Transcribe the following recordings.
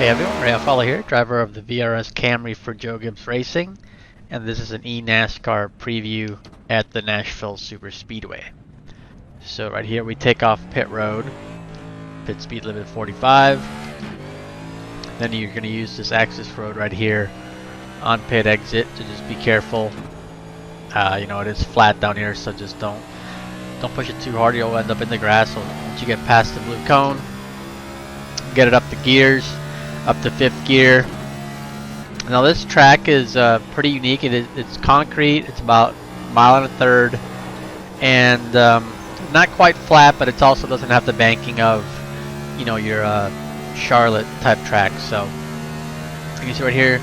Hey everyone, Ray Alfalla here, driver of the VRS Camry for Joe Gibbs Racing, and this is an eNASCAR preview at the Nashville Superspeedway. So right here we take off pit road, pit speed limit 45, then you're going to use this access road right here on pit exit, to just be careful. You know, it is flat down here, so just don't push it too hard, you'll end up in the grass. So once you get past the blue cone, get it up to gears, up to 5th gear. Now this track is pretty unique. It's concrete. It's about a mile and a third, and not quite flat, but it also doesn't have the banking of, you know, your Charlotte type track. So you can see right here,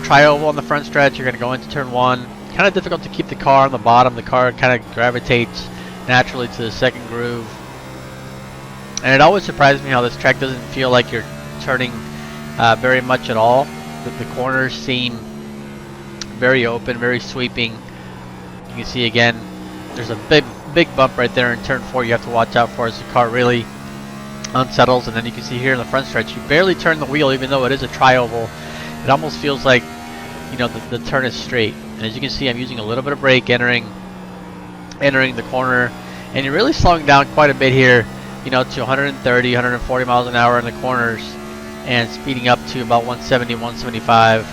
tri-oval on the front stretch. You're going to go into turn 1. Kind of difficult to keep the car on the bottom. The car kind of gravitates naturally to the second groove. And it always surprises me how this track doesn't feel like you're turning very much at all. The corners seem very open, very sweeping. You can see again, there's a big bump right there in turn 4 you have to watch out for as the car really unsettles. And then you can see here in the front stretch, you barely turn the wheel, even though it is a tri-oval. It almost feels like, you know, the turn is straight. And as you can see, I'm using a little bit of brake entering the corner, and you're really slowing down quite a bit here, you know, to 130, 140 miles an hour in the corners, and speeding up to about 170, 175.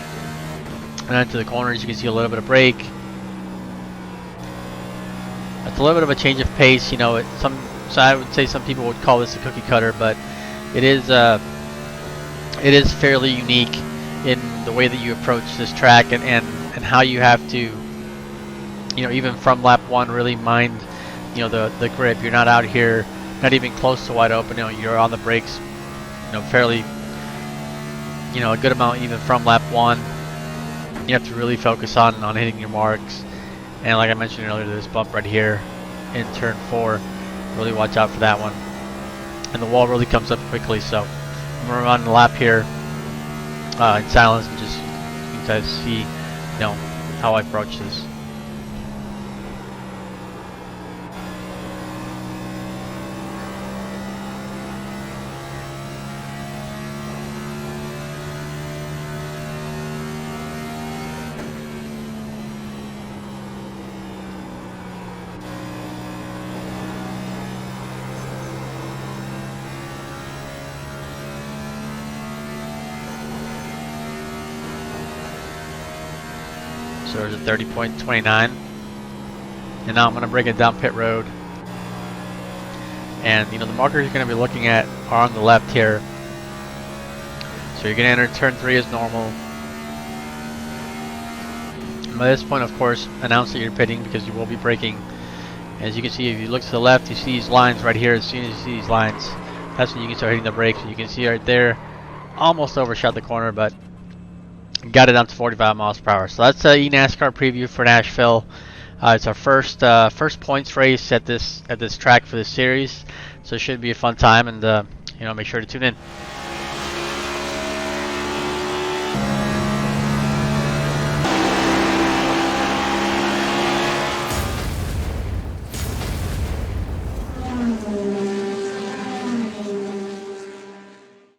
And then to the corners, you can see a little bit of brake. It's a little bit of a change of pace, you know. So I would say some people would call this a cookie cutter, but it is fairly unique in the way that you approach this track, and how you have to, you know, even from lap 1, really mind, you know, the grip. You're not out here, not even close to wide open. You know, you're on the brakes, you know, fairly, you know, a good amount even from lap 1. You have to really focus on hitting your marks. And like I mentioned earlier, this bump right here in turn 4, really watch out for that one. And the wall really comes up quickly, so I'm gonna run the lap here in silence, and just you guys see, you know, how I approach this. So there's a 30.29, and now I'm going to bring it down pit road. And you know, the markers you're going to be looking at are on the left here. So you're going to enter turn 3 as normal. And by this point, of course, announce that you're pitting, because you will be braking. As you can see, if you look to the left, you see these lines right here. As soon as you see these lines, that's when you can start hitting the brakes. You can see right there, almost overshot the corner, but got it down to 45 miles per hour. So that's a eNASCAR preview for Nashville. It's our first points race at this track for this series, so it should be a fun time. And you know, make sure to tune in.